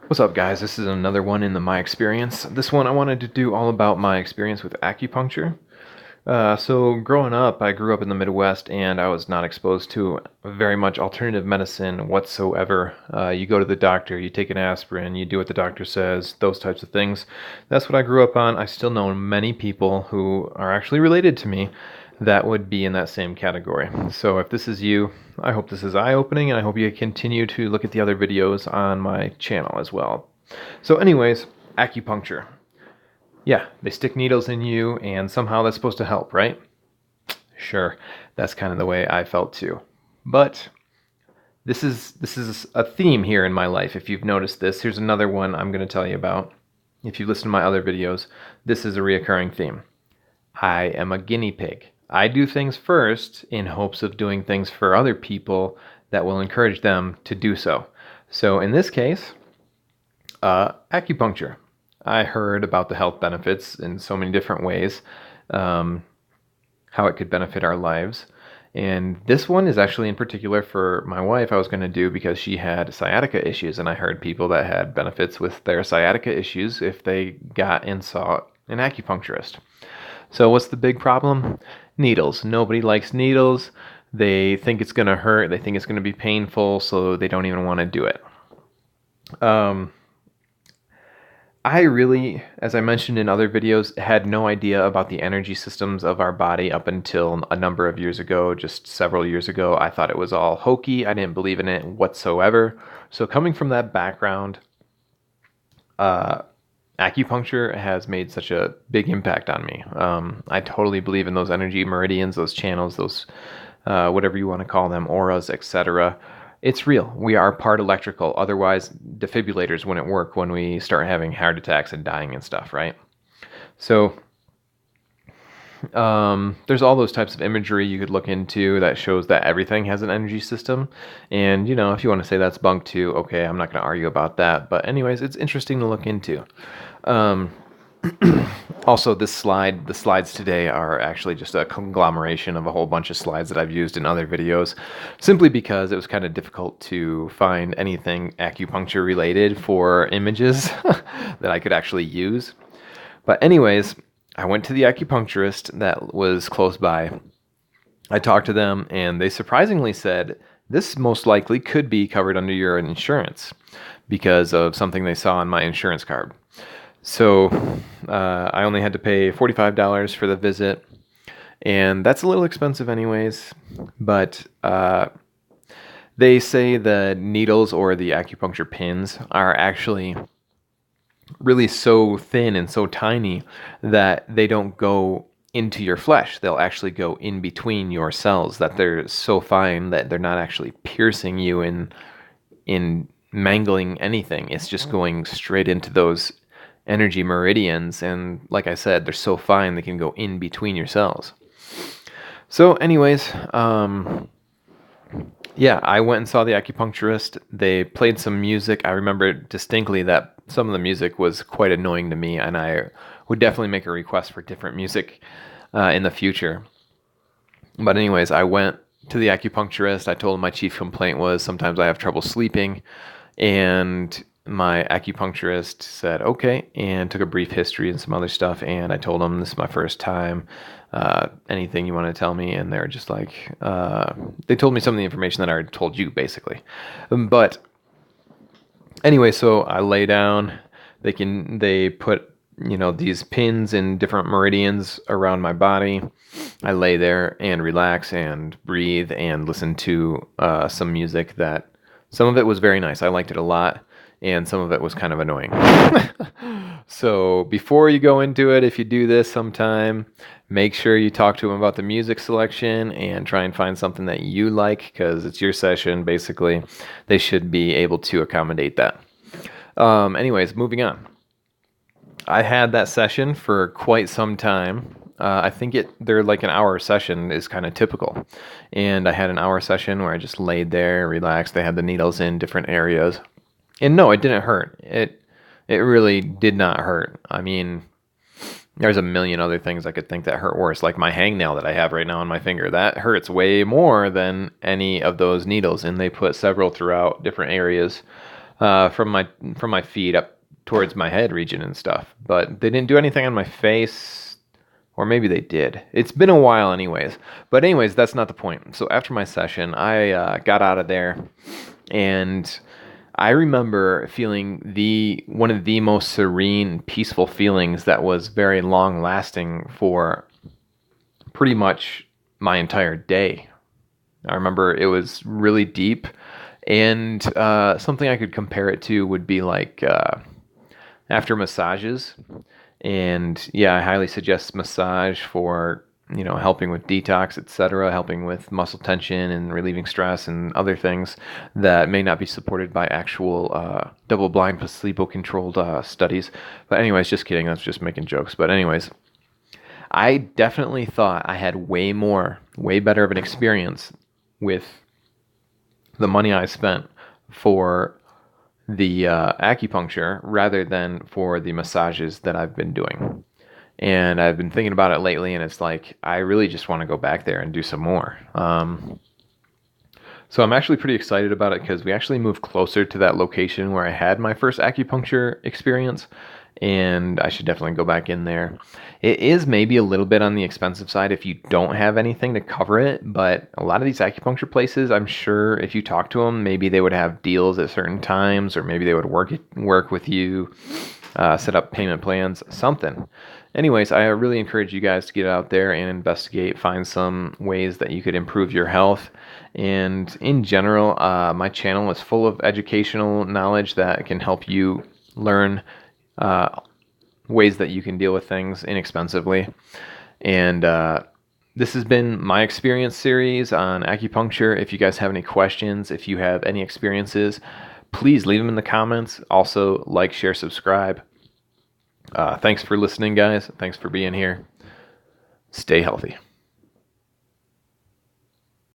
What's up, guys? This is another one in the My Experience. This one I wanted to do all about my experience with acupuncture. So growing up, I grew up in the Midwest and I was not exposed to very much alternative medicine whatsoever. You go to the doctor, you take an aspirin, you do what the doctor says, those types of things. That's what I grew up on. I still know many people who are actually related to me that would be in that same category. So if this is you, I hope this is eye-opening, and I hope you continue to look at the other videos on my channel as well. So anyways, acupuncture. Yeah, they stick needles in you, and somehow that's supposed to help, right? Sure, that's kind of the way I felt too. But this is a theme here in my life. If you've noticed this, here's another one I'm going to tell you about. If you listen to my other videos, this is a reoccurring theme. I am a guinea pig. I do things first in hopes of doing things for other people that will encourage them to do so. So in this case, acupuncture. I heard about the health benefits in so many different ways, how it could benefit our lives. And this one is actually in particular for my wife I was going to do because she had sciatica issues, and I heard people that had benefits with their sciatica issues if they got and saw an acupuncturist. So what's the big problem? Needles. Nobody likes needles. They think it's going to hurt. They think it's going to be painful, so they don't even want to do it. I really, as I mentioned in other videos, had no idea about the energy systems of our body up until a number of years ago, just several years ago. I thought it was all hokey. I didn't believe in it whatsoever. So coming from that background, acupuncture has made such a big impact on me. I totally believe in those energy meridians, those channels, those whatever you want to call them, auras, etc. It's real. We are part electrical. Otherwise, defibrillators wouldn't work when we start having heart attacks and dying and stuff, right? So there's all those types of imagery you could look into that shows that everything has an energy system. And, you know, if you want to say that's bunk too, okay, I'm not going to argue about that. But anyways, it's interesting to look into. Also, the slides today are actually just a conglomeration of a whole bunch of slides that I've used in other videos, simply because it was kind of difficult to find anything acupuncture related for images that I could actually use. But anyways, I went to the acupuncturist that was close by. I talked to them, and they surprisingly said, this most likely could be covered under your insurance because of something they saw on my insurance card. So I only had to pay $45 for the visit, and that's a little expensive anyways, but they say the needles or the acupuncture pins are actually really so thin and so tiny that they don't go into your flesh. They'll actually go in between your cells, that they're so fine that they're not actually piercing you in mangling anything. It's just going straight into those energy meridians, and like I said, they're so fine they can go in between your cells. So anyways, yeah, I went and saw the acupuncturist. They played some music. I remember distinctly that some of the music was quite annoying to me, and I would definitely make a request for different music in the future. But anyways, I went to the acupuncturist. I told him my chief complaint was sometimes I have trouble sleeping, and my acupuncturist said, okay, and took a brief history and some other stuff. And I told him, this is my first time. Anything you want to tell me? And they're just like, they told me some of the information that I already told you, basically. But anyway, so I lay down. They put, you know, these pins in different meridians around my body. I lay there and relax and breathe and listen to some music that some of it was very nice. I liked it a lot. And some of it was kind of annoying. So before you go into it, if you do this sometime, make sure you talk to them about the music selection and try and find something that you like, because it's your session, basically. They should be able to accommodate that. Anyways, moving on. I had that session for quite some time. I think they're like an hour session is kind of typical. And I had an hour session where I just laid there, relaxed. They had the needles in different areas. And no, it didn't hurt. It really did not hurt. I mean, there's a million other things I could think that hurt worse, like my hangnail that I have right now on my finger. That hurts way more than any of those needles, and they put several throughout different areas from my feet up towards my head region and stuff. But they didn't do anything on my face, or maybe they did. It's been a while, anyways. But anyways, that's not the point. So after my session, I got out of there, and I remember feeling the one of the most serene, peaceful feelings that was very long lasting for pretty much my entire day. I remember it was really deep, and something I could compare it to would be like after massages. And yeah, I highly suggest massage for helping with detox, etc., helping with muscle tension and relieving stress and other things that may not be supported by actual double-blind, placebo-controlled studies. But anyways, just kidding. That's just making jokes. But anyways, I definitely thought I had way better of an experience with the money I spent for the acupuncture rather than for the massages that I've been doing. And I've been thinking about it lately, and it's like I really just want to go back there and do some more. So I'm actually pretty excited about it because we actually moved closer to that location where I had my first acupuncture experience, and I should definitely go back in there. It is maybe a little bit on the expensive side if you don't have anything to cover it, but a lot of these acupuncture places, I'm sure if you talk to them, maybe they would have deals at certain times, or maybe they would work with you, set up payment plans, something. Anyways, I really encourage you guys to get out there and investigate, find some ways that you could improve your health. And in general, my channel is full of educational knowledge that can help you learn ways that you can deal with things inexpensively. And this has been my experience series on acupuncture. If you guys have any questions, if you have any experiences, please leave them in the comments. Also, like, share, subscribe. Thanks for listening, guys. Thanks for being here. Stay healthy.